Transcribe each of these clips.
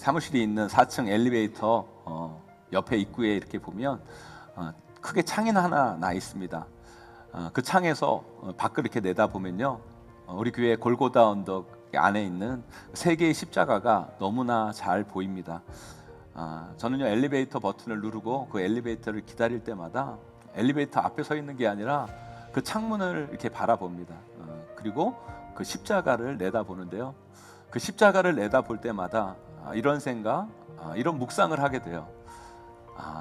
사무실이 있는 4층 엘리베이터 옆에 입구에 이렇게 보면 크게 창이 하나 나 있습니다. 그 창에서 밖을 이렇게 내다보면요, 우리 교회 골고다 언덕 안에 있는 세 개의 십자가가 너무나 잘 보입니다. 저는요, 엘리베이터 버튼을 누르고 그 엘리베이터를 기다릴 때마다 엘리베이터 앞에 서 있는 게 아니라 그 창문을 이렇게 바라봅니다. 그리고 그 십자가를 내다보는데요, 그 십자가를 내다볼 때마다 이런 생각, 이런 묵상을 하게 돼요.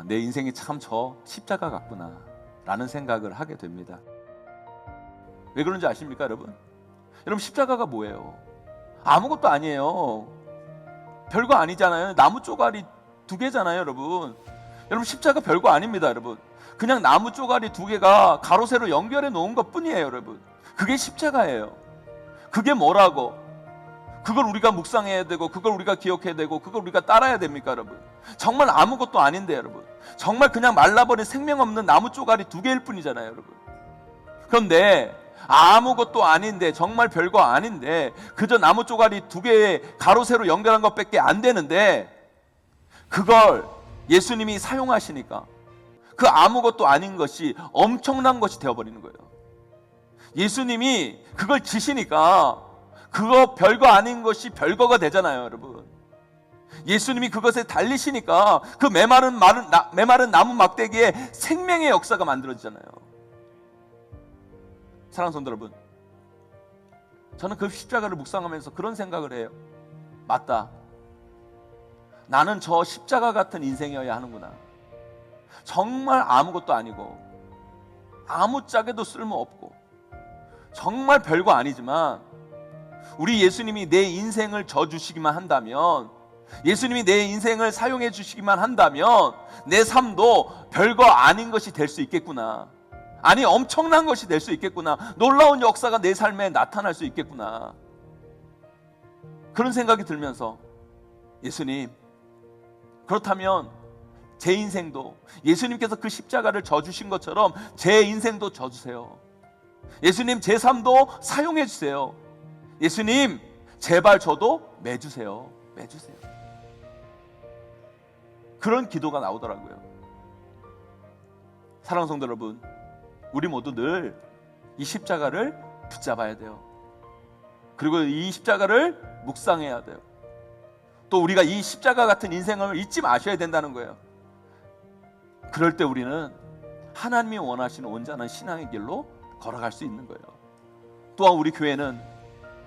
내 인생이 참 저 십자가 같구나 라는 생각을 하게 됩니다. 왜 그런지 아십니까, 여러분? 여러분, 십자가가 뭐예요? 아무것도 아니에요. 별거 아니잖아요. 나무 쪼가리 2개잖아요, 여러분. 여러분, 십자가 별거 아닙니다, 여러분. 그냥 나무 쪼가리 2개가 가로 세로 연결해 놓은 것 뿐이에요, 여러분. 그게 십자가예요. 그게 뭐라고? 그걸 우리가 묵상해야 되고, 그걸 우리가 기억해야 되고, 그걸 우리가 따라야 됩니까, 여러분? 정말 아무것도 아닌데, 여러분. 정말 그냥 말라버린 생명 없는 나무 쪼가리 2개일 뿐이잖아요, 여러분. 그런데 아무것도 아닌데, 정말 별거 아닌데, 그저 나무 쪼가리 2개에 가로 세로 연결한 것밖에 안 되는데, 그걸 예수님이 사용하시니까 그 아무것도 아닌 것이 엄청난 것이 되어버리는 거예요. 예수님이 그걸 지시니까 그거 별거 아닌 것이 별거가 되잖아요, 여러분. 예수님이 그것에 달리시니까 그 메마른 나무 막대기에 생명의 역사가 만들어지잖아요. 사랑하는 성도 여러분, 저는 그 십자가를 묵상하면서 그런 생각을 해요. 맞다, 나는 저 십자가 같은 인생이어야 하는구나. 정말 아무것도 아니고 아무짝에도 쓸모없고 정말 별거 아니지만 우리 예수님이 내 인생을 져주시기만 한다면, 예수님이 내 인생을 사용해 주시기만 한다면 내 삶도 별거 아닌 것이 될 수 있겠구나. 아니, 엄청난 것이 될 수 있겠구나. 놀라운 역사가 내 삶에 나타날 수 있겠구나. 그런 생각이 들면서, 예수님, 그렇다면 제 인생도 예수님께서 그 십자가를 져주신 것처럼 제 인생도 져주세요. 예수님, 제 삶도 사용해 주세요. 예수님, 제발 저도 매주세요. 매주세요. 그런 기도가 나오더라고요. 사랑하는 성도 여러분, 우리 모두 늘 이 십자가를 붙잡아야 돼요. 그리고 이 십자가를 묵상해야 돼요. 또 우리가 이 십자가 같은 인생을 잊지 마셔야 된다는 거예요. 그럴 때 우리는 하나님이 원하시는 온전한 신앙의 길로 걸어갈 수 있는 거예요. 또한 우리 교회는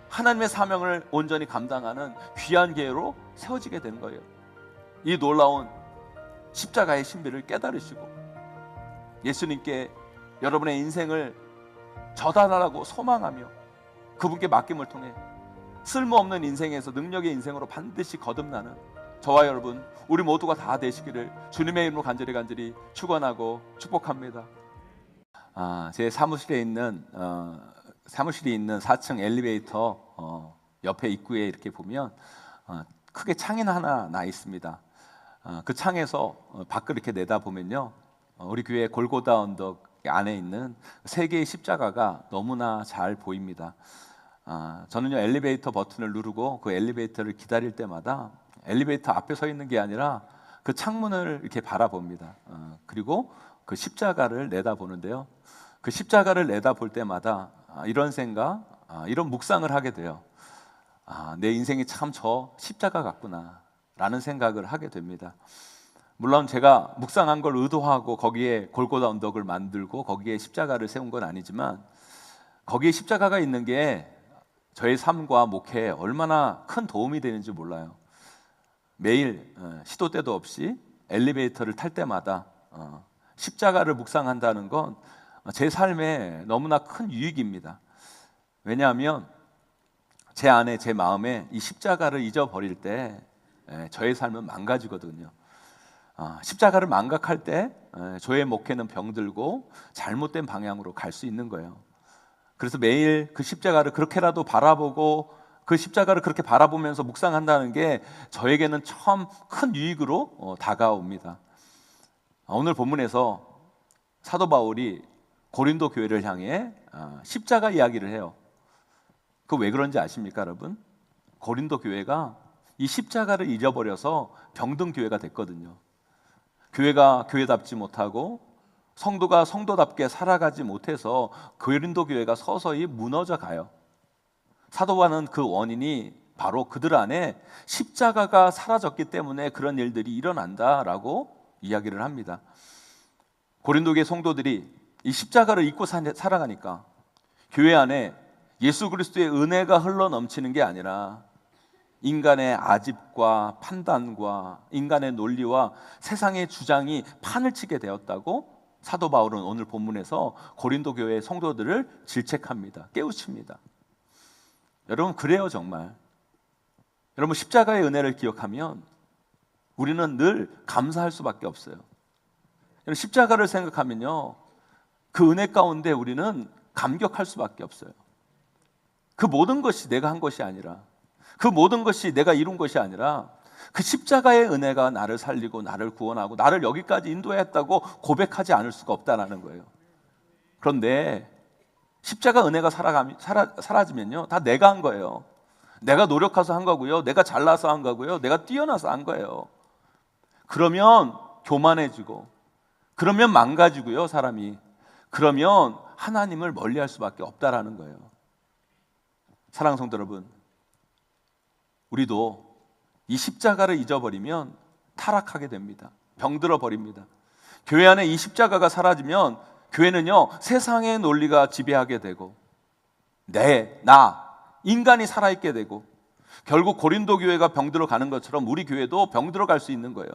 하나님의 사명을 온전히 감당하는 귀한 교회로 세워지게 되는 거예요. 이 놀라운 십자가의 신비를 깨달으시고 예수님께 여러분의 인생을 전달하라고 소망하며 그분께 맡김을 통해 쓸모없는 인생에서 능력의 인생으로 반드시 거듭나는 저와 여러분, 우리 모두가 다 되시기를 주님의 이름으로 간절히 축원하고 축복합니다. 제 사무실이 있는 4층 엘리베이터 옆에 입구에 이렇게 보면 크게 창이 하나 나 있습니다. 그 창에서 밖을 이렇게 내다보면요, 우리 교회 골고다 언덕 안에 있는 세 개의 십자가가 너무나 잘 보입니다. 저는요, 엘리베이터 버튼을 누르고 그 엘리베이터를 기다릴 때마다 엘리베이터 앞에 서 있는 게 아니라 그 창문을 이렇게 바라봅니다. 그리고 그 십자가를 내다보는데요, 그 십자가를 내다볼 때마다 이런 생각, 이런 묵상을 하게 돼요. 내 인생이 참 저 십자가 같구나 라는 생각을 하게 됩니다. 물론 제가 묵상한 걸 의도하고 거기에 골고다 언덕을 만들고 거기에 십자가를 세운 건 아니지만, 거기에 십자가가 있는 게 저의 삶과 목회에 얼마나 큰 도움이 되는지 몰라요. 매일 시도 때도 없이 엘리베이터를 탈 때마다 십자가를 묵상한다는 건 제 삶에 너무나 큰 유익입니다. 왜냐하면 제 안에, 제 마음에 이 십자가를 잊어버릴 때 저의 삶은 망가지거든요. 십자가를 망각할 때 저의 목회는 병들고 잘못된 방향으로 갈 수 있는 거예요. 그래서 매일 그 십자가를 그렇게라도 바라보고 그 십자가를 그렇게 바라보면서 묵상한다는 게 저에게는 참 큰 유익으로 다가옵니다. 오늘 본문에서 사도 바울이 고린도 교회를 향해 십자가 이야기를 해요. 그 왜 그런지 아십니까, 여러분? 고린도 교회가 이 십자가를 잊어버려서 병든 교회가 됐거든요. 교회가 교회답지 못하고 성도가 성도답게 살아가지 못해서 고린도 교회가 서서히 무너져 가요. 사도 바울은 그 원인이 바로 그들 안에 십자가가 사라졌기 때문에 그런 일들이 일어난다라고 이야기를 합니다. 고린도 교회 성도들이 이 십자가를 잊고 살아가니까 교회 안에 예수 그리스도의 은혜가 흘러 넘치는 게 아니라 인간의 아집과 판단과 인간의 논리와 세상의 주장이 판을 치게 되었다고 사도 바울은 오늘 본문에서 고린도 교회의 성도들을 질책합니다. 깨우칩니다. 여러분, 그래요. 정말 여러분, 십자가의 은혜를 기억하면 우리는 늘 감사할 수밖에 없어요. 십자가를 생각하면요, 그 은혜 가운데 우리는 감격할 수밖에 없어요. 그 모든 것이 내가 한 것이 아니라, 그 모든 것이 내가 이룬 것이 아니라 그 십자가의 은혜가 나를 살리고 나를 구원하고 나를 여기까지 인도했다고 고백하지 않을 수가 없다는 거예요. 그런데 십자가 은혜가 사라지면요, 다 내가 한 거예요. 내가 노력해서 한 거고요, 내가 잘나서 한 거고요, 내가 뛰어나서 한 거예요. 그러면 교만해지고, 그러면 망가지고요, 사람이. 그러면 하나님을 멀리할 수밖에 없다라는 거예요. 사랑하는 성도 여러분, 우리도 이 십자가를 잊어버리면 타락하게 됩니다. 병들어 버립니다. 교회 안에 이 십자가가 사라지면 교회는요, 세상의 논리가 지배하게 되고 나 인간이 살아있게 되고, 결국 고린도 교회가 병들어 가는 것처럼 우리 교회도 병들어 갈 수 있는 거예요.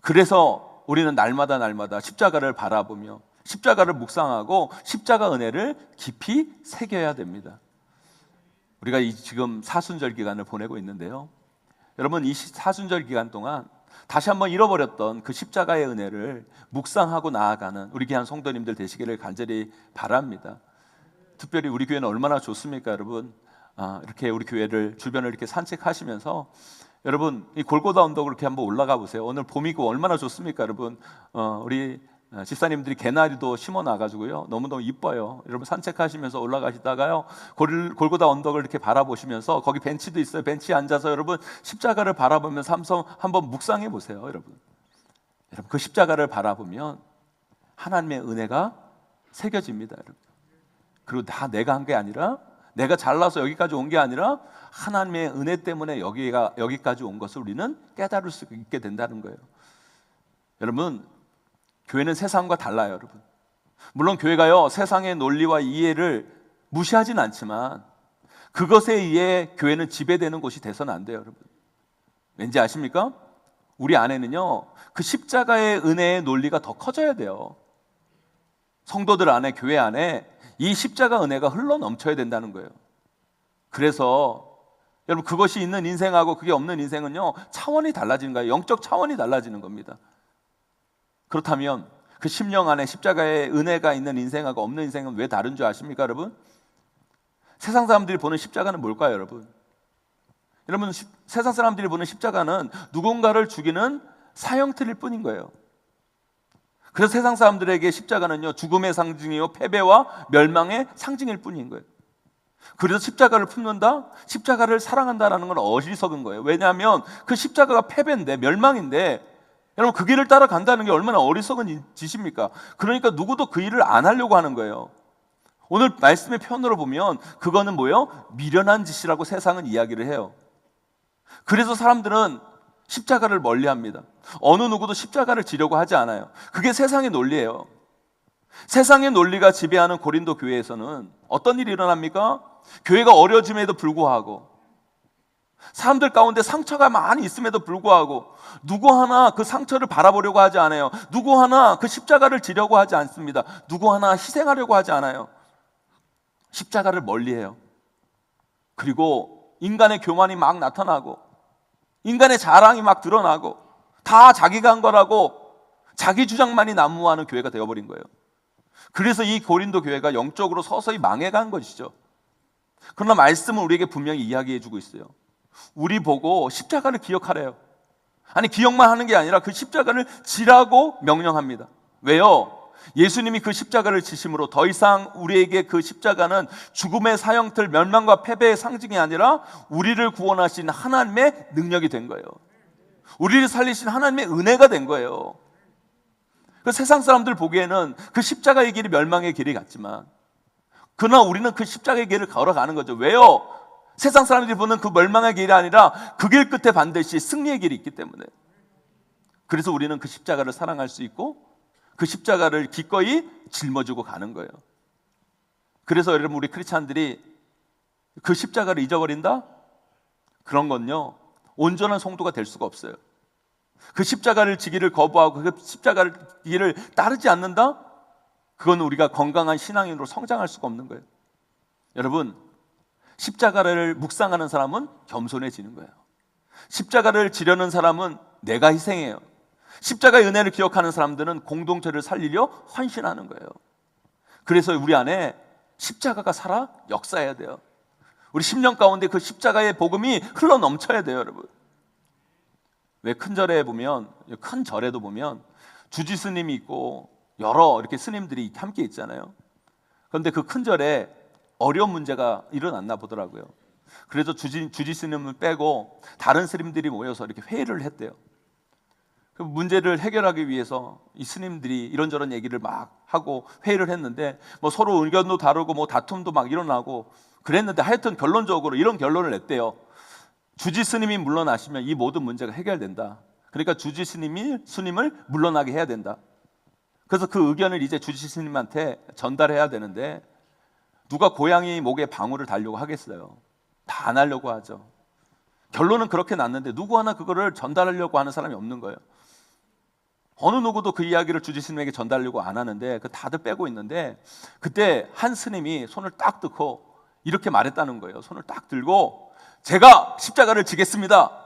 그래서 우리는 날마다 십자가를 바라보며 십자가를 묵상하고 십자가 은혜를 깊이 새겨야 됩니다. 우리가 지금 사순절 기간을 보내고 있는데요, 여러분, 이 사순절 기간 동안 다시 한번 잃어버렸던 그 십자가의 은혜를 묵상하고 나아가는 우리 귀한 성도님들 되시기를 간절히 바랍니다. 특별히 우리 교회는 얼마나 좋습니까, 여러분? 이렇게 우리 교회를 주변을 이렇게 산책하시면서 여러분, 이 골고다 언덕을 이렇게 한번 올라가 보세요. 오늘 봄이고 얼마나 좋습니까, 여러분? 우리 집사님들이 개나리도 심어 놔가지고요, 너무너무 이뻐요. 여러분, 산책하시면서 올라가시다가요, 골고다 언덕을 이렇게 바라보시면서, 거기 벤치도 있어요. 벤치에 앉아서 여러분 십자가를 바라보면서 한번 묵상해 보세요. 여러분, 그 십자가를 바라보면 하나님의 은혜가 새겨집니다. 여러분. 그리고 다 내가 한 게 아니라, 내가 잘나서 여기까지 온 게 아니라 하나님의 은혜 때문에 여기까지 온 것을 우리는 깨달을 수 있게 된다는 거예요. 여러분, 교회는 세상과 달라요. 여러분, 물론 교회가요, 세상의 논리와 이해를 무시하진 않지만 그것에 의해 교회는 지배되는 곳이 돼서는 안 돼요. 여러분, 왠지 아십니까? 우리 안에는요, 그 십자가의 은혜의 논리가 더 커져야 돼요. 성도들 안에, 교회 안에 이 십자가 은혜가 흘러 넘쳐야 된다는 거예요. 그래서 여러분, 그것이 있는 인생하고 그게 없는 인생은요, 차원이 달라지는 거예요. 영적 차원이 달라지는 겁니다. 그렇다면 그 심령 안에 십자가의 은혜가 있는 인생하고 없는 인생은 왜 다른 줄 아십니까, 여러분? 세상 사람들이 보는 십자가는 뭘까요, 여러분? 여러분, 세상 사람들이 보는 십자가는 누군가를 죽이는 사형틀일 뿐인 거예요. 그래서 세상 사람들에게 십자가는요, 죽음의 상징이요, 패배와 멸망의 상징일 뿐인 거예요. 그래서 십자가를 품는다? 십자가를 사랑한다라는 건 어리석은 거예요. 왜냐하면 그 십자가가 패배인데, 멸망인데, 여러분, 그 길을 따라간다는 게 얼마나 어리석은 짓입니까? 그러니까 누구도 그 일을 안 하려고 하는 거예요. 오늘 말씀의 표현으로 보면 그거는 뭐예요? 미련한 짓이라고 세상은 이야기를 해요. 그래서 사람들은 십자가를 멀리합니다. 어느 누구도 십자가를 지려고 하지 않아요. 그게 세상의 논리예요. 세상의 논리가 지배하는 고린도 교회에서는 어떤 일이 일어납니까? 교회가 어려짐에도 불구하고, 사람들 가운데 상처가 많이 있음에도 불구하고 누구 하나 그 상처를 바라보려고 하지 않아요. 누구 하나 그 십자가를 지려고 하지 않습니다. 누구 하나 희생하려고 하지 않아요. 십자가를 멀리해요. 그리고 인간의 교만이 막 나타나고 인간의 자랑이 막 드러나고 다 자기가 한 거라고 자기 주장만이 난무하는 교회가 되어버린 거예요. 그래서 이 고린도 교회가 영적으로 서서히 망해간 것이죠. 그러나 말씀은 우리에게 분명히 이야기해주고 있어요. 우리 보고 십자가를 기억하래요. 아니, 기억만 하는 게 아니라 그 십자가를 지라고 명령합니다. 왜요? 예수님이 그 십자가를 지심으로 더 이상 우리에게 그 십자가는 죽음의 사형틀, 멸망과 패배의 상징이 아니라 우리를 구원하신 하나님의 능력이 된 거예요. 우리를 살리신 하나님의 은혜가 된 거예요. 그 세상 사람들 보기에는 그 십자가의 길이 멸망의 길이 같지만, 그러나 우리는 그 십자가의 길을 걸어가는 거죠. 왜요? 세상 사람들이 보는 그 멸망의 길이 아니라 그 길 끝에 반드시 승리의 길이 있기 때문에. 그래서 우리는 그 십자가를 사랑할 수 있고 그 십자가를 기꺼이 짊어지고 가는 거예요. 그래서 여러분, 우리 크리스찬들이 그 십자가를 잊어버린다? 그런 건요, 온전한 성도가 될 수가 없어요. 그 십자가를 지기를 거부하고 그 십자가를 길을 따르지 않는다? 그건 우리가 건강한 신앙인으로 성장할 수가 없는 거예요. 여러분, 십자가를 묵상하는 사람은 겸손해지는 거예요. 십자가를 지려는 사람은 내가 희생해요. 십자가의 은혜를 기억하는 사람들은 공동체를 살리려 헌신하는 거예요. 그래서 우리 안에 십자가가 살아 역사해야 돼요. 우리 10년 가운데 그 십자가의 복음이 흘러 넘쳐야 돼요, 여러분. 왜 큰 절에 보면, 큰 절에도 보면 주지스님이 있고 여러 이렇게 스님들이 함께 있잖아요. 그런데 그 큰 절에 어려운 문제가 일어났나 보더라고요. 그래서 주지스님을 빼고 다른 스님들이 모여서 이렇게 회의를 했대요. 그 문제를 해결하기 위해서 이 스님들이 이런저런 얘기를 막 하고 회의를 했는데, 뭐 서로 의견도 다르고 뭐 다툼도 막 일어나고 그랬는데, 하여튼 결론적으로 이런 결론을 냈대요. 주지 스님이 물러나시면 이 모든 문제가 해결된다. 그러니까 주지 스님을 물러나게 해야 된다. 그래서 그 의견을 이제 주지 스님한테 전달해야 되는데, 누가 고양이 목에 방울을 달려고 하겠어요? 다 안 하려고 하죠. 결론은 그렇게 났는데 누구 하나 그거를 전달하려고 하는 사람이 없는 거예요. 어느 누구도 그 이야기를 주지 스님에게 전달하려고 안 하는데, 그 다들 빼고 있는데, 그때 한 스님이 손을 딱 들고 이렇게 말했다는 거예요. 손을 딱 들고, 제가 십자가를 지겠습니다.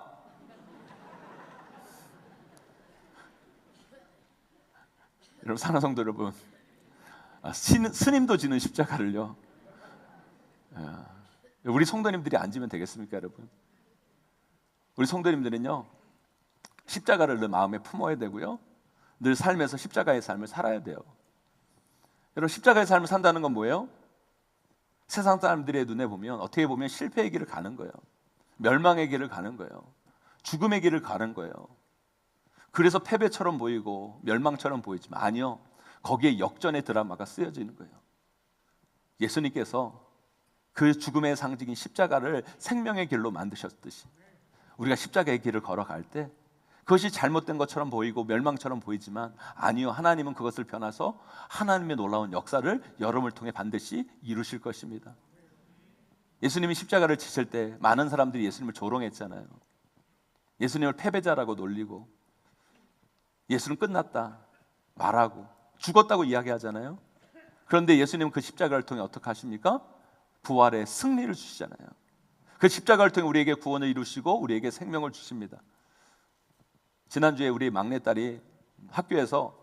여러분, 사랑하는 성도 여러분, 스님도 지는 십자가를요, 우리 성도님들이 안 지면 되겠습니까, 여러분? 우리 성도님들은요, 십자가를 늘 마음에 품어야 되고요, 늘 삶에서 십자가의 삶을 살아야 돼요. 여러분, 십자가의 삶을 산다는 건 뭐예요? 세상 사람들의 눈에 보면 어떻게 보면 실패의 길을 가는 거예요. 멸망의 길을 가는 거예요. 죽음의 길을 가는 거예요. 그래서 패배처럼 보이고 멸망처럼 보이지만 아니요, 거기에 역전의 드라마가 쓰여지는 거예요. 예수님께서 그 죽음의 상징인 십자가를 생명의 길로 만드셨듯이, 우리가 십자가의 길을 걸어갈 때 그것이 잘못된 것처럼 보이고 멸망처럼 보이지만 아니요, 하나님은 그것을 변화서 하나님의 놀라운 역사를 여러분을 통해 반드시 이루실 것입니다. 예수님이 십자가를 지실 때 많은 사람들이 예수님을 조롱했잖아요. 예수님을 패배자라고 놀리고, 예수는 끝났다 말하고 죽었다고 이야기하잖아요. 그런데 예수님은 그 십자가를 통해 어떻게 하십니까? 부활의 승리를 주시잖아요. 그 십자가를 통해 우리에게 구원을 이루시고 우리에게 생명을 주십니다. 지난주에 우리 막내딸이 학교에서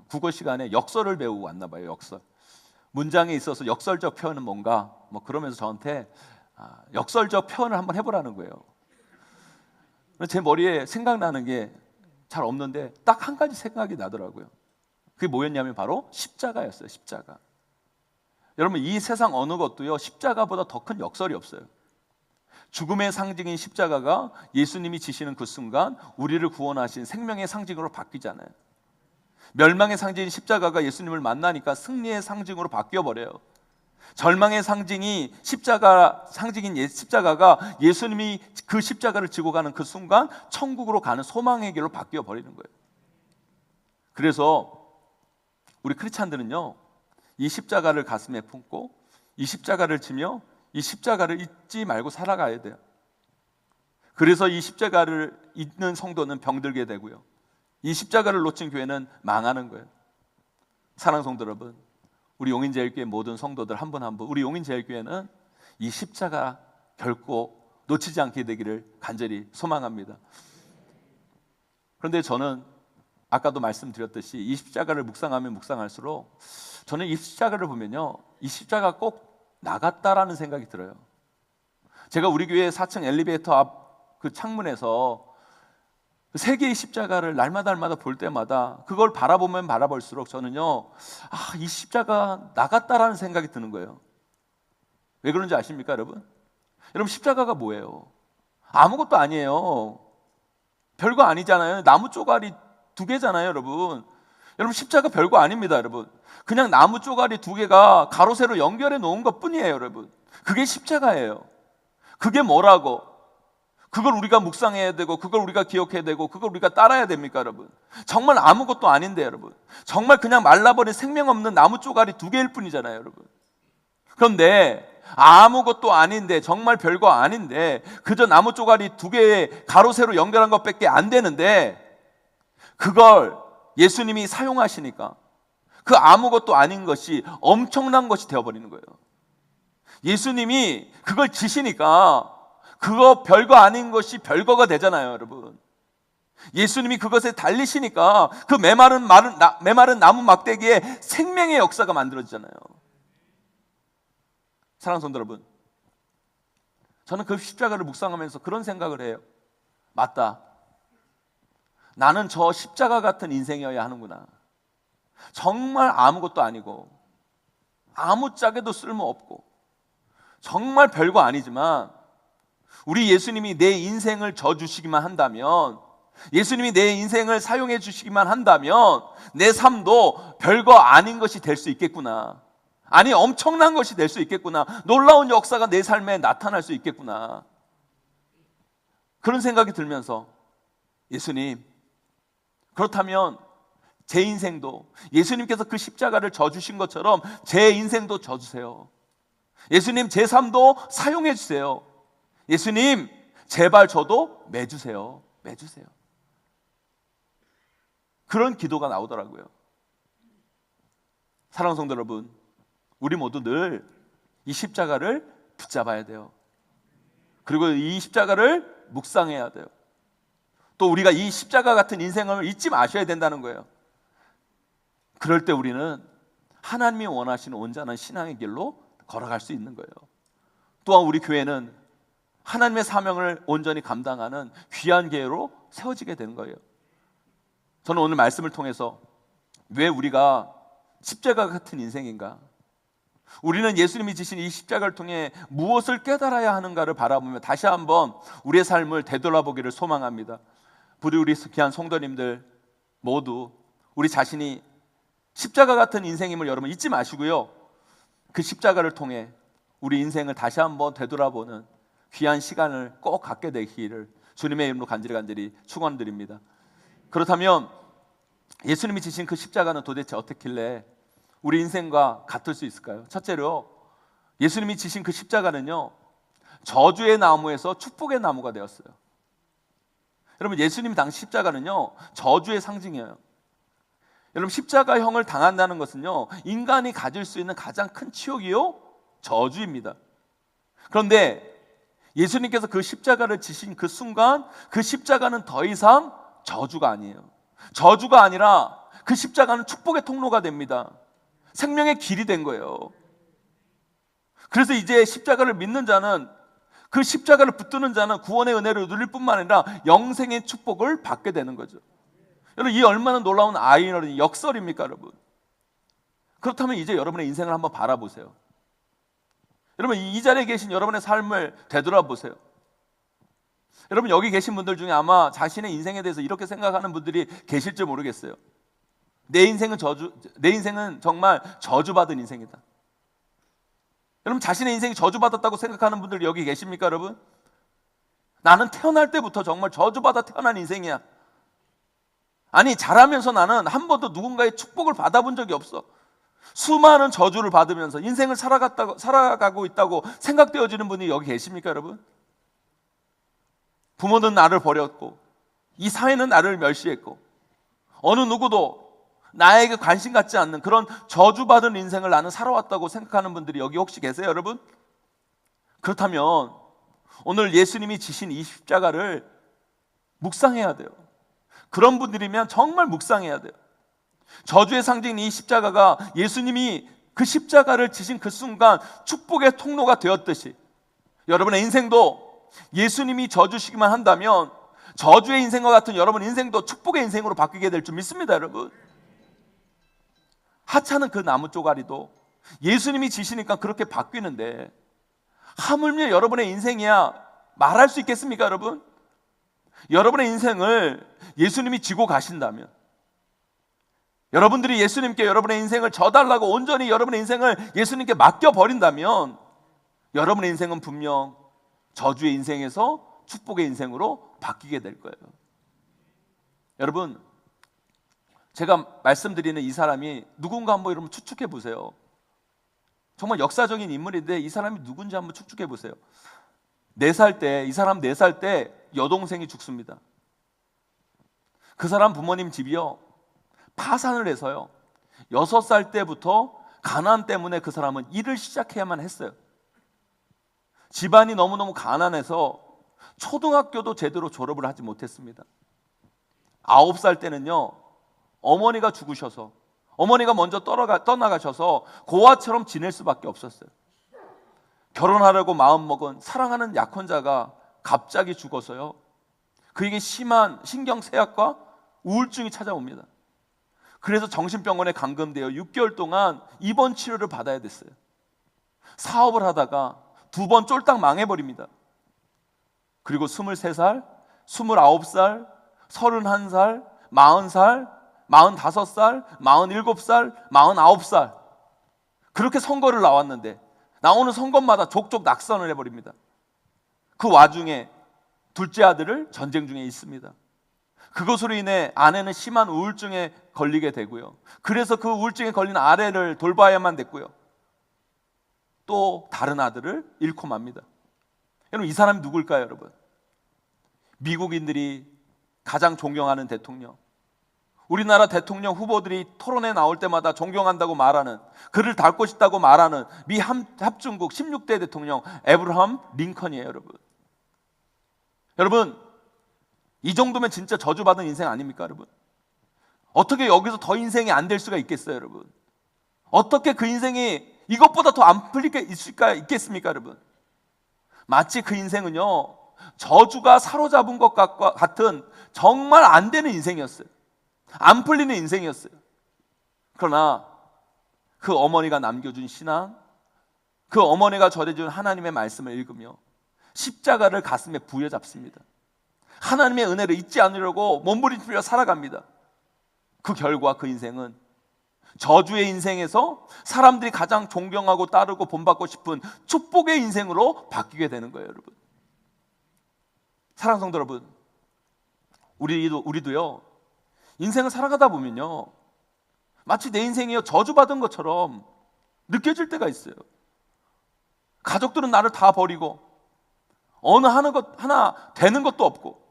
국어 시간에 역설을 배우고 왔나 봐요. 역설. 문장에 있어서 역설적 표현은 뭔가 뭐 그러면서 저한테 역설적 표현을 한번 해보라는 거예요. 제 머리에 생각나는 게 잘 없는데 딱 한 가지 생각이 나더라고요. 그게 뭐였냐면 바로 십자가였어요. 십자가. 여러분, 이 세상 어느 것도요, 십자가보다 더 큰 역설이 없어요. 죽음의 상징인 십자가가 예수님이 지시는 그 순간 우리를 구원하신 생명의 상징으로 바뀌잖아요. 멸망의 상징인 십자가가 예수님을 만나니까 승리의 상징으로 바뀌어버려요. 절망의 상징인 십자가가 예수님이 그 십자가를 지고 가는 그 순간 천국으로 가는 소망의 길로 바뀌어버리는 거예요. 그래서 우리 크리스찬들은요, 이 십자가를 가슴에 품고 이 십자가를 지며 이 십자가를 잊지 말고 살아가야 돼요. 그래서 이 십자가를 잊는 성도는 병들게 되고요, 이 십자가를 놓친 교회는 망하는 거예요. 사랑하는 성도 여러분, 우리 용인제일교회 모든 성도들 한 분 한 분, 우리 용인제일교회는 이 십자가 결코 놓치지 않게 되기를 간절히 소망합니다. 그런데 저는 아까도 말씀드렸듯이 이 십자가를 묵상하면 묵상할수록 저는 이 십자가를 보면요, 이 십자가 꼭 나갔다라는 생각이 들어요. 제가 우리 교회 4층 엘리베이터 앞 그 창문에서 세 개의 십자가를 날마다 볼 때마다 그걸 바라보면 바라볼수록 저는요, 이 십자가 나갔다라는 생각이 드는 거예요. 왜 그런지 아십니까, 여러분? 여러분, 십자가가 뭐예요? 아무것도 아니에요. 별거 아니잖아요. 나무 쪼가리 2개잖아요, 여러분. 여러분, 십자가 별거 아닙니다, 여러분. 그냥 나무 쪼가리 2개가 가로 세로 연결해 놓은 것 뿐이에요, 여러분. 그게 십자가예요. 그게 뭐라고? 그걸 우리가 묵상해야 되고, 그걸 우리가 기억해야 되고, 그걸 우리가 따라야 됩니까, 여러분? 정말 아무것도 아닌데, 여러분. 정말 그냥 말라버린 생명 없는 나무 쪼가리 2개일 뿐이잖아요, 여러분. 그런데 아무것도 아닌데, 정말 별거 아닌데, 그저 나무 쪼가리 2개에 가로 세로 연결한 것밖에 안 되는데, 그걸 예수님이 사용하시니까 그 아무것도 아닌 것이 엄청난 것이 되어버리는 거예요. 예수님이 그걸 지시니까 그거 별거 아닌 것이 별거가 되잖아요, 여러분. 예수님이 그것에 달리시니까 그 메마른 나무 막대기에 생명의 역사가 만들어지잖아요. 사랑하는 성도 여러분, 저는 그 십자가를 묵상하면서 그런 생각을 해요. 맞다. 나는 저 십자가 같은 인생이어야 하는구나. 정말 아무것도 아니고 아무짝에도 쓸모없고 정말 별거 아니지만 우리 예수님이 내 인생을 져주시기만 한다면, 예수님이 내 인생을 사용해 주시기만 한다면 내 삶도 별거 아닌 것이 될 수 있겠구나. 아니, 엄청난 것이 될 수 있겠구나. 놀라운 역사가 내 삶에 나타날 수 있겠구나. 그런 생각이 들면서, 예수님, 그렇다면 제 인생도 예수님께서 그 십자가를 져주신 것처럼 제 인생도 져주세요. 예수님, 제 삶도 사용해 주세요. 예수님, 제발 저도 매주세요. 매주세요. 그런 기도가 나오더라고요. 사랑하는 성도 여러분, 우리 모두 늘 이 십자가를 붙잡아야 돼요. 그리고 이 십자가를 묵상해야 돼요. 또 우리가 이 십자가 같은 인생을 잊지 마셔야 된다는 거예요. 그럴 때 우리는 하나님이 원하시는 온전한 신앙의 길로 걸어갈 수 있는 거예요. 또한 우리 교회는 하나님의 사명을 온전히 감당하는 귀한 교회로 세워지게 되는 거예요. 저는 오늘 말씀을 통해서 왜 우리가 십자가 같은 인생인가, 우리는 예수님이 지신 이 십자가를 통해 무엇을 깨달아야 하는가를 바라보며 다시 한번 우리의 삶을 되돌아보기를 소망합니다. 부디 우리 귀한 성도님들 모두 우리 자신이 십자가 같은 인생임을 여러분 잊지 마시고요, 그 십자가를 통해 우리 인생을 다시 한번 되돌아보는 귀한 시간을 꼭 갖게 되기를 주님의 이름으로 간절히 축원드립니다. 그렇다면 예수님이 지신 그 십자가는 도대체 어떻길래 우리 인생과 같을 수 있을까요? 첫째로, 예수님이 지신 그 십자가는요, 저주의 나무에서 축복의 나무가 되었어요. 여러분, 예수님 당시 십자가는요, 저주의 상징이에요. 여러분, 십자가형을 당한다는 것은요, 인간이 가질 수 있는 가장 큰 치욕이요, 저주입니다. 그런데 예수님께서 그 십자가를 지신 그 순간, 그 십자가는 더 이상 저주가 아니에요. 저주가 아니라 그 십자가는 축복의 통로가 됩니다. 생명의 길이 된 거예요. 그래서 이제 십자가를 믿는 자는, 그 십자가를 붙드는 자는 구원의 은혜를 누릴 뿐만 아니라 영생의 축복을 받게 되는 거죠. 여러분, 이 얼마나 놀라운 아이러니, 역설입니까, 여러분? 그렇다면 이제 여러분의 인생을 한번 바라보세요. 여러분, 이 자리에 계신 여러분의 삶을 되돌아보세요. 여러분, 여기 계신 분들 중에 아마 자신의 인생에 대해서 이렇게 생각하는 분들이 계실지 모르겠어요. 내 인생은 정말 저주받은 인생이다. 여러분, 자신의 인생이 저주받았다고 생각하는 분들 여기 계십니까, 여러분? 나는 태어날 때부터 정말 저주받아 태어난 인생이야. 아니, 자라면서 나는 한 번도 누군가의 축복을 받아본 적이 없어. 수많은 저주를 받으면서 인생을 살아가고 있다고 생각되어지는 분이 여기 계십니까, 여러분? 부모는 나를 버렸고, 이 사회는 나를 멸시했고, 어느 누구도 나에게 관심 갖지 않는 그런 저주받은 인생을 나는 살아왔다고 생각하는 분들이 여기 혹시 계세요, 여러분? 그렇다면 오늘 예수님이 지신 이 십자가를 묵상해야 돼요. 그런 분들이면 정말 묵상해야 돼요. 저주의 상징인 이 십자가가 예수님이 그 십자가를 지신 그 순간 축복의 통로가 되었듯이 여러분의 인생도 예수님이 져주시기만 한다면 저주의 인생과 같은 여러분 인생도 축복의 인생으로 바뀌게 될 줄 믿습니다, 여러분. 하찮은 그 나무 쪼가리도 예수님이 지시니까 그렇게 바뀌는데, 하물며 여러분의 인생이야 말할 수 있겠습니까, 여러분? 여러분의 인생을 예수님이 지고 가신다면, 여러분들이 예수님께 여러분의 인생을 져달라고 온전히 여러분의 인생을 예수님께 맡겨버린다면, 여러분의 인생은 분명 저주의 인생에서 축복의 인생으로 바뀌게 될 거예요. 여러분, 제가 말씀드리는 이 사람이 누군가 한번 여러분 추측해 보세요. 정말 역사적인 인물인데 이 사람이 누군지 한번 추측해 보세요. 4살 때, 이 사람 4살 때 여동생이 죽습니다. 그 사람 부모님 집이요, 파산을 해서요, 6살 때부터 가난 때문에 그 사람은 일을 시작해야만 했어요. 집안이 너무너무 가난해서 초등학교도 제대로 졸업을 하지 못했습니다. 9살 때는요, 어머니가 죽으셔서, 어머니가 먼저 떠나가셔서 고아처럼 지낼 수밖에 없었어요. 결혼하려고 마음먹은 사랑하는 약혼자가 갑자기 죽어서요, 그에게 심한 신경쇠약과 우울증이 찾아옵니다. 그래서 정신병원에 감금되어 6개월 동안 입원 치료를 받아야 됐어요. 사업을 하다가 2번 쫄딱 망해버립니다. 그리고 23살, 29살, 31살, 40살, 45살, 47살, 49살, 그렇게 선거를 나왔는데 나오는 선거마다 족족 낙선을 해버립니다. 그 와중에 둘째 아들을 전쟁 중에 있습니다. 그것으로 인해 아내는 심한 우울증에 걸리게 되고요, 그래서 그 우울증에 걸린 아내를 돌봐야만 됐고요, 또 다른 아들을 잃고 맙니다. 여러분, 이 사람이 누굴까요, 여러분? 미국인들이 가장 존경하는 대통령, 우리나라 대통령 후보들이 토론에 나올 때마다 존경한다고 말하는, 그를 닮고 싶다고 말하는 미 합중국 16대 대통령 에브라함 링컨이에요, 여러분. 여러분, 이 정도면 진짜 저주받은 인생 아닙니까, 여러분? 어떻게 여기서 더 인생이 안 될 수가 있겠어요, 여러분? 어떻게 그 인생이 이것보다 더 안 풀릴 게 있겠습니까, 여러분? 마치 그 인생은요, 저주가 사로잡은 것 같은 정말 안 되는 인생이었어요. 안 풀리는 인생이었어요. 그러나 그 어머니가 남겨준 신앙, 그 어머니가 전해준 하나님의 말씀을 읽으며 십자가를 가슴에 부여잡습니다. 하나님의 은혜를 잊지 않으려고 몸부림치며 살아갑니다. 그 결과 그 인생은 저주의 인생에서 사람들이 가장 존경하고 따르고 본받고 싶은 축복의 인생으로 바뀌게 되는 거예요, 여러분. 사랑하는 성도 여러분, 우리도요, 인생을 살아가다 보면요, 마치 내 인생이요, 저주받은 것처럼 느껴질 때가 있어요. 가족들은 나를 다 버리고 어느 하나 되는 것도 없고,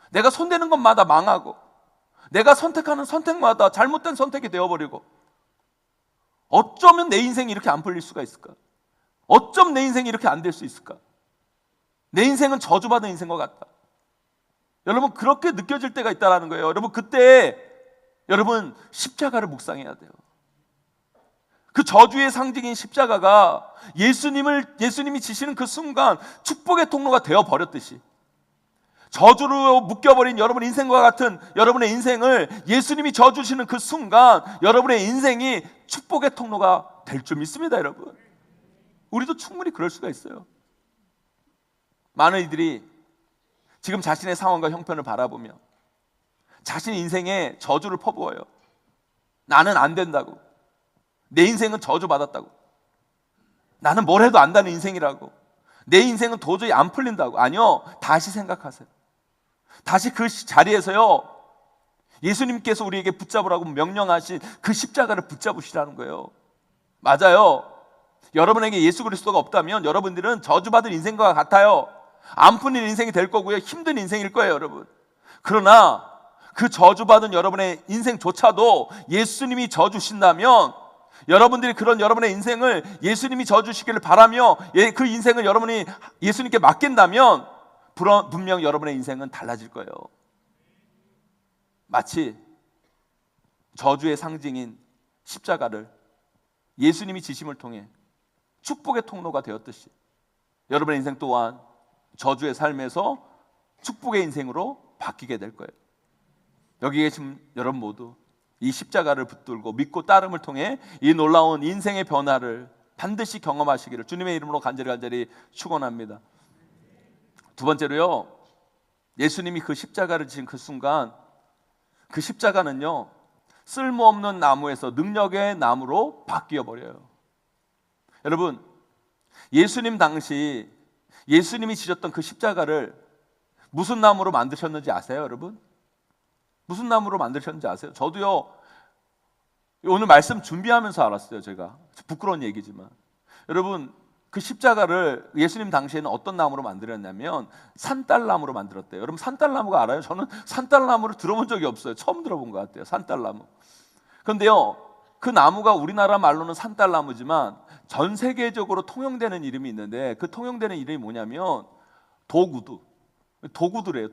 내가 손대는 것마다 망하고, 내가 선택하는 선택마다 잘못된 선택이 되어버리고, 어쩌면 내 인생이 이렇게 안 풀릴 수가 있을까? 어쩜 내 인생이 이렇게 안 될 수 있을까? 내 인생은 저주받은 인생인 것 같다. 여러분, 그렇게 느껴질 때가 있다는 거예요. 여러분, 그때 여러분 십자가를 묵상해야 돼요. 그 저주의 상징인 십자가가 예수님이 지시는 그 순간 축복의 통로가 되어버렸듯이, 저주로 묶여버린 여러분 인생과 같은 여러분의 인생을 예수님이 져주시는 그 순간 여러분의 인생이 축복의 통로가 될 줄 믿습니다, 여러분. 우리도 충분히 그럴 수가 있어요. 많은 이들이 지금 자신의 상황과 형편을 바라보며 자신 인생에 저주를 퍼부어요. 나는 안 된다고, 내 인생은 저주받았다고, 나는 뭘 해도 안 되는 인생이라고, 내 인생은 도저히 안 풀린다고. 아니요, 다시 생각하세요. 다시 그 자리에서요, 예수님께서 우리에게 붙잡으라고 명령하신 그 십자가를 붙잡으시라는 거예요. 맞아요. 여러분에게 예수 그리스도가 없다면 여러분들은 저주받은 인생과 같아요. 안 풀린 인생이 될 거고요, 힘든 인생일 거예요, 여러분. 그러나 그 저주받은 여러분의 인생조차도 예수님이 져주신다면, 여러분들이 그런 여러분의 인생을 예수님이 져주시기를 바라며 그 인생을 여러분이 예수님께 맡긴다면 분명 여러분의 인생은 달라질 거예요. 마치 저주의 상징인 십자가를 예수님이 지심을 통해 축복의 통로가 되었듯이 여러분의 인생 또한 저주의 삶에서 축복의 인생으로 바뀌게 될 거예요. 여기 계신 여러분 모두 이 십자가를 붙들고 믿고 따름을 통해 이 놀라운 인생의 변화를 반드시 경험하시기를 주님의 이름으로 간절히 축원합니다. 두 번째로요, 예수님이 그 십자가를 지신 그 순간 그 십자가는요 쓸모없는 나무에서 능력의 나무로 바뀌어 버려요. 여러분, 예수님 당시 예수님이 지셨던 그 십자가를 무슨 나무로 만드셨는지 아세요, 여러분? 무슨 나무로 만드셨는지 아세요? 저도요 오늘 말씀 준비하면서 알았어요. 제가 부끄러운 얘기지만 여러분, 그 십자가를 예수님 당시에는 어떤 나무로 만들었냐면 산딸나무로 만들었대요. 여러분, 산딸나무가 알아요? 저는 산딸나무를 들어본 적이 없어요. 처음 들어본 것 같아요, 산딸나무. 그런데요, 그 나무가 우리나라 말로는 산딸나무지만 전 세계적으로 통용되는 이름이 있는데 그 통용되는 이름이 뭐냐면 도구두래요.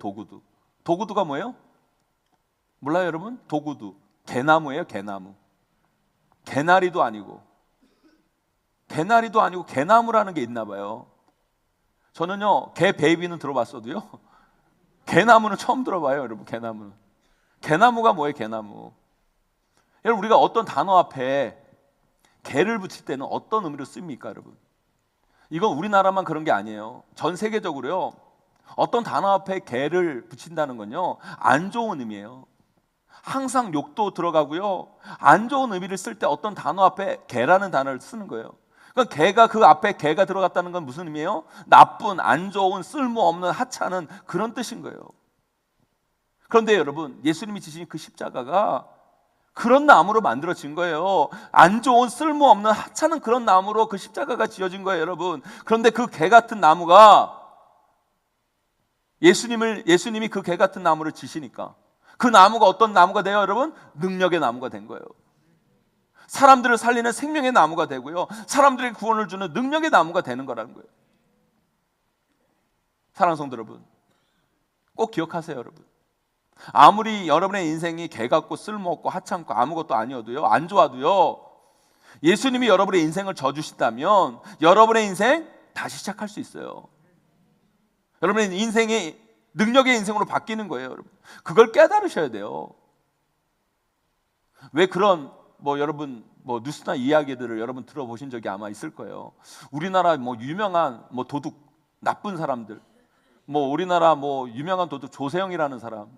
도구두가 뭐예요? 몰라요, 여러분? 도구두. 개나무예요, 개나무. 개나리도 아니고 개나무라는 게 있나 봐요. 저는요 개 베이비는 들어봤어도요 개나무는 처음 들어봐요, 여러분. 개나무가 뭐예요? 개나무. 여러분, 우리가 어떤 단어 앞에 개를 붙일 때는 어떤 의미로 씁니까, 여러분? 이건 우리나라만 그런 게 아니에요. 전 세계적으로요 어떤 단어 앞에 개를 붙인다는 건요 안 좋은 의미예요. 항상 욕도 들어가고요, 안 좋은 의미를 쓸 때 어떤 단어 앞에 개라는 단어를 쓰는 거예요. 그러니까 개가, 그 앞에 개가 들어갔다는 건 무슨 의미예요? 나쁜, 안 좋은, 쓸모없는, 하찮은 그런 뜻인 거예요. 그런데 여러분, 예수님이 지신 그 십자가가 그런 나무로 만들어진 거예요. 안 좋은, 쓸모없는, 하찮은 그런 나무로 그 십자가가 지어진 거예요, 여러분. 그런데 그 개 같은 나무가 예수님이 그 개 같은 나무를 지시니까 그 나무가 어떤 나무가 돼요, 여러분? 능력의 나무가 된 거예요. 사람들을 살리는 생명의 나무가 되고요, 사람들에게 구원을 주는 능력의 나무가 되는 거라는 거예요. 사랑하는 성도 여러분, 꼭 기억하세요, 여러분. 아무리 여러분의 인생이 개 같고 쓸모없고 하찮고 아무것도 아니어도요, 안 좋아도요, 예수님이 여러분의 인생을 져주신다면 여러분의 인생 다시 시작할 수 있어요. 여러분의 인생이 능력의 인생으로 바뀌는 거예요, 여러분. 그걸 깨달으셔야 돼요. 왜 그런 여러분 뉴스나 이야기들을 여러분 들어보신 적이 아마 있을 거예요. 우리나라 유명한 도둑, 나쁜 사람들, 우리나라 유명한 도둑 조세영이라는 사람,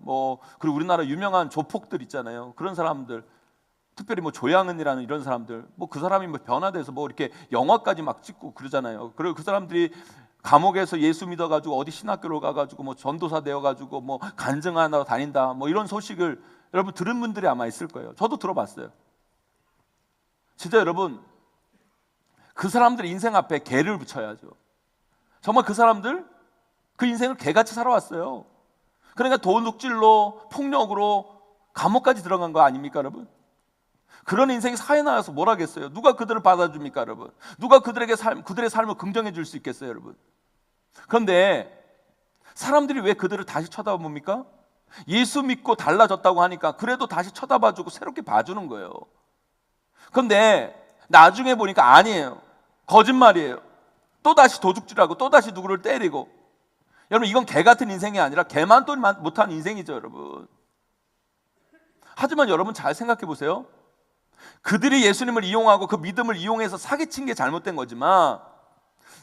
그리고 우리나라 유명한 조폭들 있잖아요. 그런 사람들, 특별히 조양은이라는 이런 사람들, 그 사람이 변화돼서 이렇게 영화까지 막 찍고 그러잖아요. 그리고 그 사람들이 감옥에서 예수 믿어가지고 어디 신학교로 가가지고 전도사 되어가지고 간증하러 다닌다, 이런 소식을 여러분 들은 분들이 아마 있을 거예요. 저도 들어봤어요. 진짜 여러분, 그 사람들 인생 앞에 개를 붙여야죠. 정말 그 사람들 그 인생을 개같이 살아왔어요. 그러니까 도둑질로, 폭력으로 감옥까지 들어간 거 아닙니까, 여러분? 그런 인생이 사회 나와서 뭘 하겠어요? 누가 그들을 받아줍니까, 여러분? 누가 그들의 삶을 긍정해 줄 수 있겠어요, 여러분? 그런데 사람들이 왜 그들을 다시 쳐다봅니까? 예수 믿고 달라졌다고 하니까 그래도 다시 쳐다봐주고 새롭게 봐주는 거예요. 그런데 나중에 보니까 아니에요. 거짓말이에요. 또다시 도둑질하고 또다시 누구를 때리고. 여러분, 이건 개 같은 인생이 아니라 개만 또 못한 인생이죠, 여러분. 하지만 여러분 잘 생각해 보세요. 그들이 예수님을 이용하고 그 믿음을 이용해서 사기친 게 잘못된 거지만,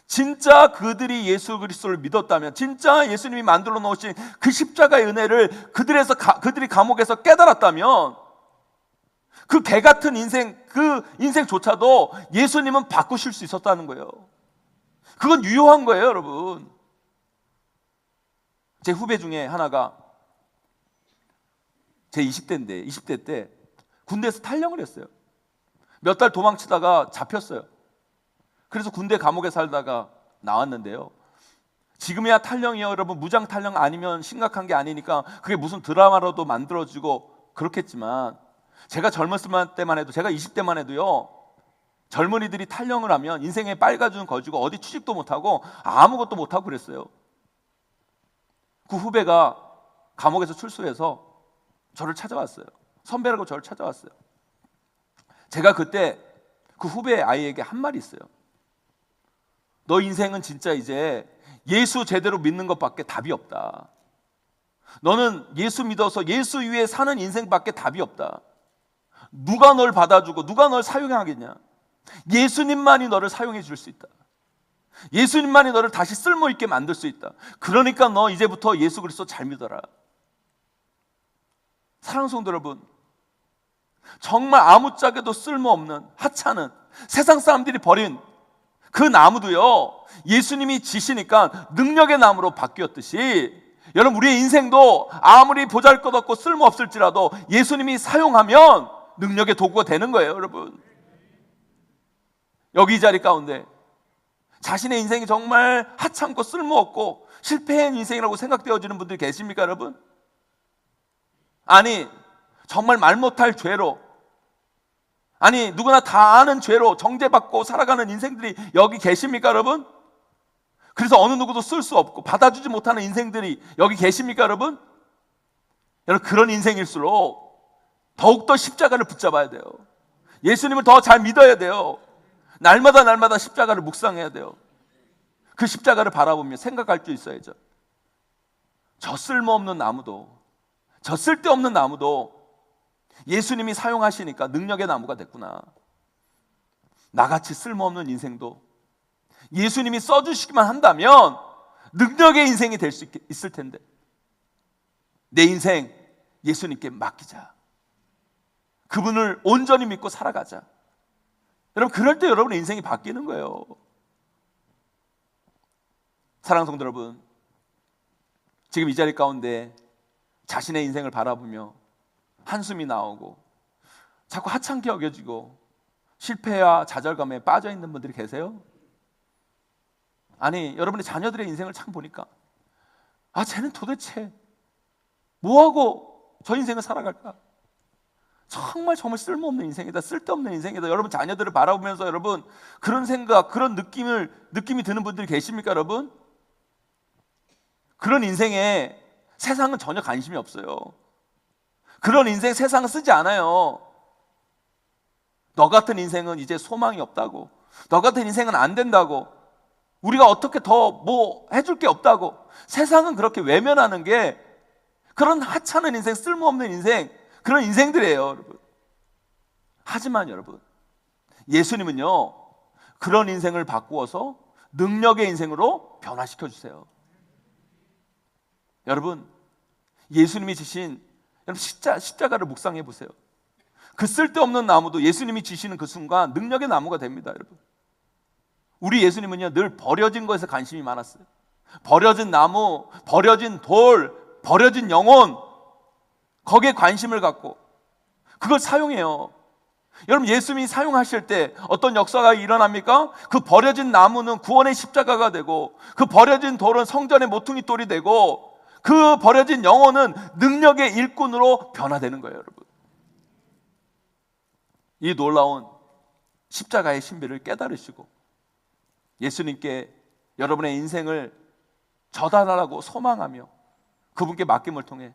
진짜 그들이 예수 그리스도를 믿었다면, 진짜 예수님이 만들어 놓으신 그 십자가의 은혜를 그들이 감옥에서 깨달았다면, 그 개 같은 인생, 그 인생조차도 예수님은 바꾸실 수 있었다는 거예요. 그건 유효한 거예요, 여러분. 제 후배 중에 하나가 제 20대 때 군대에서 탈영을 했어요. 몇 달 도망치다가 잡혔어요. 그래서 군대 감옥에 살다가 나왔는데요, 지금이야 탈영이요, 여러분. 무장 탈영 아니면 심각한 게 아니니까 그게 무슨 드라마로도 만들어지고 그렇겠지만, 제가 젊었을 때만 해도, 제가 20대만 해도요, 젊은이들이 탈영을 하면 인생에 빨가준 거지고 어디 취직도 못하고 아무것도 못하고 그랬어요. 그 후배가 감옥에서 출소해서 저를 찾아왔어요. 선배라고 저를 찾아왔어요. 제가 그때 그 후배 아이에게 한 말이 있어요. 너 인생은 진짜 이제 예수 제대로 믿는 것밖에 답이 없다. 너는 예수 믿어서 예수 위에 사는 인생밖에 답이 없다. 누가 널 받아주고 누가 널 사용하겠냐? 예수님만이 너를 사용해 줄 수 있다. 예수님만이 너를 다시 쓸모있게 만들 수 있다. 그러니까 너 이제부터 예수 그리스도 잘 믿어라. 사랑하는 성도 여러분, 정말 아무짝에도 쓸모없는 하찮은 세상 사람들이 버린 그 나무도요, 예수님이 지시니까 능력의 나무로 바뀌었듯이, 여러분 우리의 인생도 아무리 보잘것없고 쓸모없을지라도 예수님이 사용하면 능력의 도구가 되는 거예요. 여러분, 여기 이 자리 가운데 자신의 인생이 정말 하찮고 쓸모없고 실패한 인생이라고 생각되어지는 분들이 계십니까 여러분? 아니 정말 말 못할 죄로, 아니 누구나 다 아는 죄로 정죄받고 살아가는 인생들이 여기 계십니까 여러분? 그래서 어느 누구도 쓸 수 없고 받아주지 못하는 인생들이 여기 계십니까 여러분? 여러분 그런 인생일수록 더욱더 십자가를 붙잡아야 돼요. 예수님을 더 잘 믿어야 돼요. 날마다 십자가를 묵상해야 돼요. 그 십자가를 바라보며 생각할 줄 있어야죠. 저 쓸모없는 나무도, 저 쓸데없는 나무도 예수님이 사용하시니까 능력의 나무가 됐구나. 나같이 쓸모없는 인생도 예수님이 써주시기만 한다면 능력의 인생이 될 수 있을 텐데, 내 인생 예수님께 맡기자. 그분을 온전히 믿고 살아가자. 여러분 그럴 때 여러분의 인생이 바뀌는 거예요. 사랑하는 성도 여러분, 지금 이 자리 가운데 자신의 인생을 바라보며 한숨이 나오고 자꾸 하찮게 여겨지고 실패와 좌절감에 빠져 있는 분들이 계세요? 아니 여러분의 자녀들의 인생을 참 보니까 쟤는 도대체 뭐하고 저 인생을 살아갈까? 정말 쓸모없는 인생이다, 쓸데없는 인생이다. 여러분 자녀들을 바라보면서 여러분 그런 생각, 그런 느낌이 드는 분들이 계십니까 여러분? 그런 인생에 세상은 전혀 관심이 없어요. 그런 인생 세상은 쓰지 않아요. 너 같은 인생은 이제 소망이 없다고, 너 같은 인생은 안 된다고, 우리가 어떻게 더 뭐 해줄 게 없다고, 세상은 그렇게 외면하는 게 그런 하찮은 인생, 쓸모없는 인생, 그런 인생들이에요 여러분. 하지만 여러분 예수님은요 그런 인생을 바꾸어서 능력의 인생으로 변화시켜 주세요. 여러분 예수님이 지신 십자가를 묵상해 보세요. 그 쓸데없는 나무도 예수님이 지시는 그 순간 능력의 나무가 됩니다. 여러분 우리 예수님은요 늘 버려진 것에 관심이 많았어요. 버려진 나무, 버려진 돌, 버려진 영혼, 거기에 관심을 갖고 그걸 사용해요. 여러분 예수님이 사용하실 때 어떤 역사가 일어납니까? 그 버려진 나무는 구원의 십자가가 되고, 그 버려진 돌은 성전의 모퉁이 돌이 되고, 그 버려진 영혼은 능력의 일꾼으로 변화되는 거예요. 여러분 이 놀라운 십자가의 신비를 깨달으시고 예수님께 여러분의 인생을 전달하라고 소망하며 그분께 맡김을 통해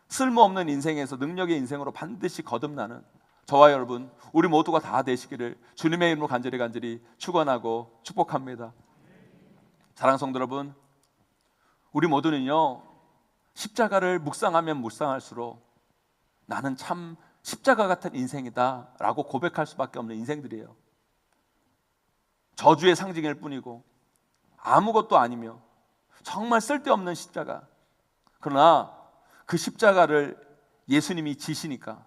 쓸모없는 인생에서 능력의 인생으로 반드시 거듭나는 저와 여러분 우리 모두가 다 되시기를 주님의 이름으로 간절히 축원하고 축복합니다. 사랑하는 성도 여러분, 우리 모두는요 십자가를 묵상하면 묵상할수록 나는 참 십자가 같은 인생이다 라고 고백할 수밖에 없는 인생들이에요. 저주의 상징일 뿐이고 아무것도 아니며 정말 쓸데없는 십자가. 그러나 그 십자가를 예수님이 지시니까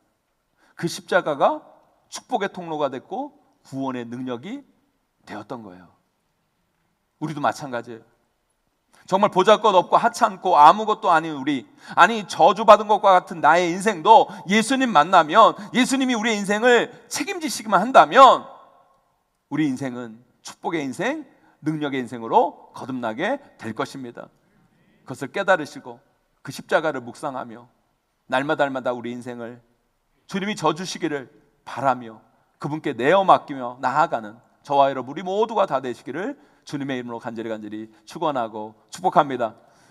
그 십자가가 축복의 통로가 됐고 구원의 능력이 되었던 거예요. 우리도 마찬가지예요. 정말 보잘것없고 하찮고 아무것도 아닌 우리, 아니 저주받은 것과 같은 나의 인생도 예수님 만나면, 예수님이 우리의 인생을 책임지시기만 한다면 우리 인생은 축복의 인생, 능력의 인생으로 거듭나게 될 것입니다. 그것을 깨달으시고 그 십자가를 묵상하며 날마다 우리 인생을 주님이 져주시기를 바라며 그분께 내어 맡기며 나아가는 저와 여러분 우리 모두가 다 되시기를 주님의 이름으로 간절히 축원하고 축복합니다.